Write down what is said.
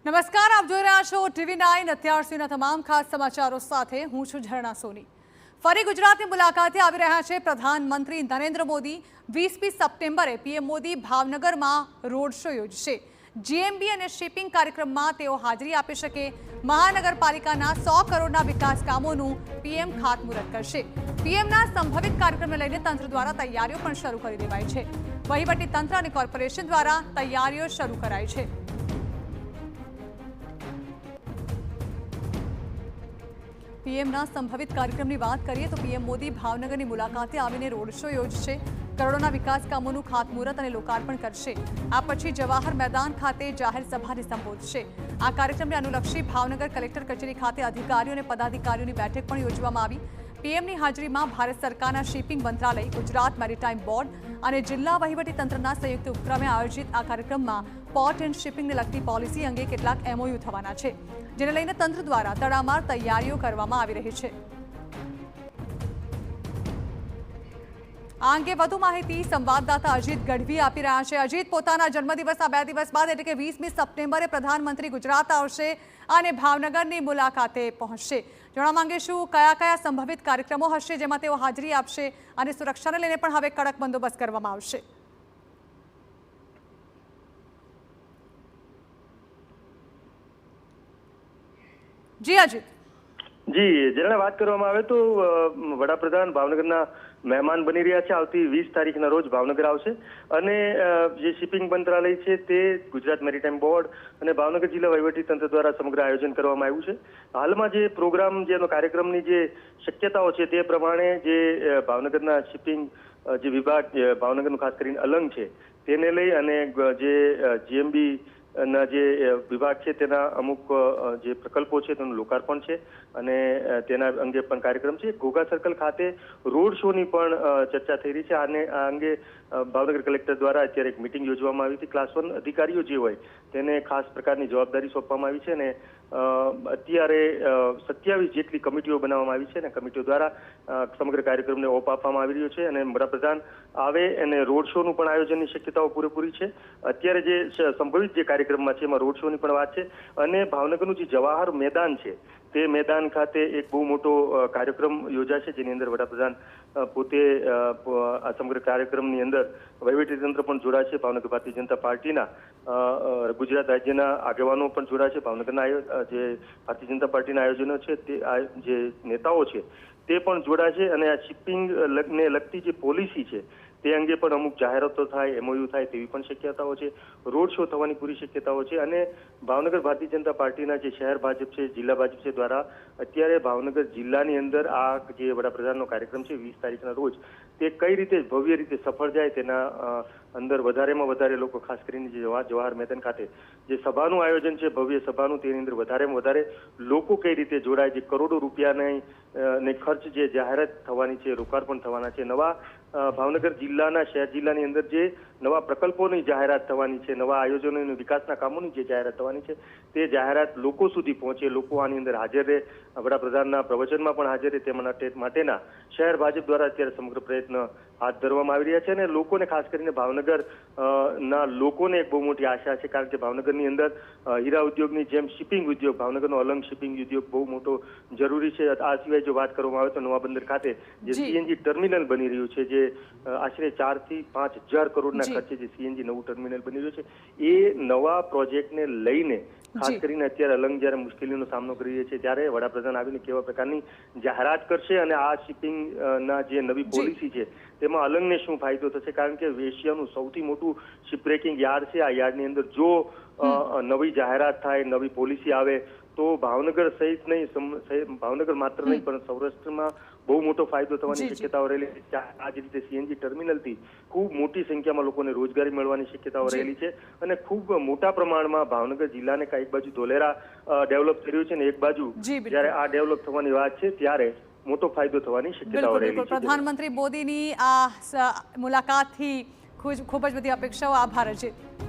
નમસ્કાર, આપ જોઈ રહ્યા છો TV9 અત્યાર સુધીના તમામ ખાસ સમાચારો સાથે હું છું ઝરણા સોની। ફરી ગુજરાતની મુલાકાતે આવી રહ્યા છે પ્રધાનમંત્રી નરેન્દ્ર મોદી। 20મી સપ્ટેમ્બરે પીએમ મોદી ભાવનગરમાં રોડ શો યોજશે। જીએમબી અને શિપિંગ કાર્યક્રમમાં તેઓ હાજરી આપી શકે। મહાનગરપાલિકાના 100 કરોડના વિકાસ કામોનું પીએમ ખાતમુહૂર્ત કરશે। પીએમના સંભવિત કાર્યક્રમને લઈને તંત્ર દ્વારા તૈયારીઓ પણ શરૂ કરી દેવાઈ છે। વહીવટી તંત્ર અને કોર્પોરેશન દ્વારા તૈયારીઓ શરૂ કરાઈ છે। પીએમના સંભવિત કાર્યક્રમની વાત કરીએ તો પીએમ મોદી ભાવનગરની મુલાકાતે આવીને રોડ શો યોજશે। કરોડોના વિકાસ કામોનું ખાતમુહૂર્ત અને લોકાર્પણ કરશે। આ પછી જવાહર મેદાન ખાતે જાહેર સભાને સંબોધશે। આ કાર્યક્રમને અનુલક્ષી ભાવનગર કલેક્ટર કચેરી ખાતે અધિકારીઓ અને પદાધિકારીઓની બેઠક પણ યોજવામાં આવી। પીએમની હાજરીમાં ભારત સરકારના શિપિંગ મંત્રાલય, ગુજરાત મેરીટાઈમ બોર્ડ અને જિલ્લા વહીવટીતંત્રના સંયુક્ત ઉપક્રમે આયોજિત આ કાર્યક્રમમાં પોર્ટ એન્ડ શિપિંગને લગતી પોલિસી અંગે કેટલાક એમઓયુ થવાના છે, જેને લઈને તંત્ર દ્વારા તડામાર તૈયારીઓ કરવામાં આવી રહી છે। આ અંગે વધુ માહિતી સંવાદદાતા અજીત ગઢવી આપી રહ્યા છે। અજીત, પોતાના જન્મદિવસના 2 દિવસ બાદ એટલે કે 20મી સપ્ટેમ્બરે પ્રધાનમંત્રી ગુજરાત આવશે અને ભાવનગરની મુલાકાતે પહોંચશે। જાણવા માંગીશું કયા કયા સંભવિત કાર્યક્રમો હશે જેમાં તેઓ હાજરી આપશે અને સુરક્ષાને લઈને પણ હવે કડક બંદોબસ્ત કરવામાં આવશે। જી અજીત। જી, જેને વાત કરવામાં આવે તો વડાપ્રધાન ભાવનગરના મહેમાન બની રહ્યા છે। આવતી 20 તારીખના રોજ ભાવનગર આવશે અને જે શિપિંગ મંત્રાલય છે તે ગુજરાત મેરીટાઈમ બોર્ડ અને ભાવનગર જિલ્લા વહીવટીતંત્ર દ્વારા સમગ્ર આયોજન કરવામાં આવ્યું છે। હાલમાં જે પ્રોગ્રામ જેનો કાર્યક્રમની જે શક્યતાઓ છે તે પ્રમાણે જે ભાવનગરના શિપિંગ જે વિભાગ ભાવનગરનું ખાસ કરીને અલંગ છે તેને લઈ અને જે જીએમબી ના જે વિભાગ છે તેના અમુક જે પ્રકલ્પો છે તેનું લોકાર્પણ છે અને તેના અંગે પણ કાર્યક્રમ છે। ઘોઘા સર્કલ ખાતે રોડ શોની પણ ચર્ચા થઈ રહી છે અને આ અંગે ભાવનગર કલેક્ટર દ્વારા અત્યારે એક મિટિંગ યોજવામાં આવી હતી। ક્લાસ 1 અધિકારીઓ જે હોય તેને ખાસ પ્રકારની જવાબદારી સોંપવામાં આવી છે અને અત્યારે 27 જેટલી કમિટીઓ બનાવવામાં આવી છે અને કમિટીઓ દ્વારા સમગ્ર કાર્યક્રમને ઓપ આપવામાં આવી રહ્યો છે અને વડાપ્રધાન આવે અને રોડ શોનું પણ આયોજનની શક્યતાઓ પૂરેપૂરી છે। અત્યારે જે સંભવિત જે કાર્યક્રમમાં છે એમાં રોડ શોની પણ વાત છે અને ભાવનગરનું જે જવાહર મેદાન છે તે મેદાન ખાતે એક બહુ મોટો કાર્યક્રમ યોજાશે જેની અંદર વડાપ્રધાન પોતે આ સમગ્ર કાર્યક્રમની અંદર વહીવટીતંત્ર પણ જોડાશે। ભાવનગર ભારતીય જનતા પાર્ટીના ગુજરાત રાજ્યના આગેવાનો પણ જોડાશે। ભાવનગરના જે ભારતીય જનતા પાર્ટીના આયોજનો છે તે જે નેતાઓ છે તે પણ જોડાશે અને આ શિપિંગ ને લગતી જે પોલિસી છે તે અંગે પણ અમુક જાહેરાતો થાય, એમઓયુ થાય તેવી પણ શક્યતાઓ છે। રોડ શો થવાની પૂરી શક્યતાઓ છે અને ભાવનગર ભારતીય જનતા પાર્ટીના જે શહેર ભાજપ છે, જિલ્લા ભાજપ છે દ્વારા અત્યારે ભાવનગર જિલ્લાની અંદર આ જે વડાપ્રધાનનો કાર્યક્રમ છે 20 તારીખના રોજ તે કઈ રીતે ભવ્ય રીતે સફળ જાય તેના અંદર વધારેમાં વધારે લોકો ખાસ કરીને જે જવાહર મેદાન ખાતે જે સભાનું આયોજન છે ભવ્ય સભાનું તેની અંદર વધારેમાં વધારે લોકો કઈ રીતે જોડાય, જે કરોડો રૂપિયાને ખર્ચ જે જાહેરાત થવાની છે, લોકાર્પણ થવાના છે, નવા ભાવનગર જિલ્લાના શહેર જિલ્લાની અંદર જે નવા પ્રકલ્પોની જાહેરાત થવાની છે, નવા આયોજનોની વિકાસના કામોની જે જાહેરાત થવાની છે તે જાહેરાત લોકો સુધી પહોંચે, લોકો આની અંદર હાજર રહે, વડાપ્રધાનના પ્રવચનમાં પણ હાજર રહે તે માટેના શહેર ભાજપ દ્વારા અત્યારે સમગ્ર પ્રયત્ન હાથ ધરવામાં આવી રહ્યા છે અને લોકોને ખાસ કરીને ભાવનગર ના લોકોને એક બહુ મોટી આશા છે કારણ કે ભાવનગરની અંદર હીરા ઉદ્યોગની જેમ શિપિંગ ઉદ્યોગ, ભાવનગરનો અલંગ શિપિંગ ઉદ્યોગ બહુ મોટો જરૂરી છે। આ સિવાય જો વાત કરવામાં આવે તો નવા બંદર ખાતે જે સીએનજી ટર્મિનલ બની રહ્યું છે જે આશરે 4 થી 5 હજાર કરોડના ખર્ચે જે સીએનજી નવું ટર્મિનલ બની રહ્યું છે એ નવા પ્રોજેક્ટને લઈને ખાસ કરીને અત્યારે અલંગ જ્યારે મુશ્કેલીનો સામનો કરી રહી છે ત્યારે વડાપ્રધાન આવીને કેવા પ્રકારની જાહેરાત કરશે અને આ શિપિંગ ના જે નવી પોલિસી છે તેમાં અલંગને શું ફાયદો થશે કારણ કે એશિયાનું સૌથી મોટું શિપબ્રેકિંગ યાર્ડ છે। આ યાર્ડની અંદર જો નવી જાહેરાત થાય, નવી પોલિસી આવે તો ભાવનગર સહિત નહીં, ભાવનગર માત્ર નહીં પણ સૌરાષ્ટ્રમાં બહુ મોટો ફાયદો થવાની શક્યતાઓ રહેલી છે। આ જ રીતે સીએનજી ટર્મિનલથી ખૂબ મોટી સંખ્યામાં લોકોને રોજગારી મળવાની શક્યતાઓ રહેલી છે અને ખૂબ મોટા પ્રમાણમાં ભાવનગર જિલ્લાને એક બાજુ ધોલેરા ડેવલપ થઈ રહ્યું છે ને એક બાજુ જ્યારે આ ડેવલપ થવાની વાત છે ત્યારે મોટો ફાયદો થવાની શક્યતાઓ રહેલી છે। પ્રધાનમંત્રી મોદીની આ મુલાકાતથી ખૂબ જ બધી અપેક્ષાઓ। આભાર અજીત।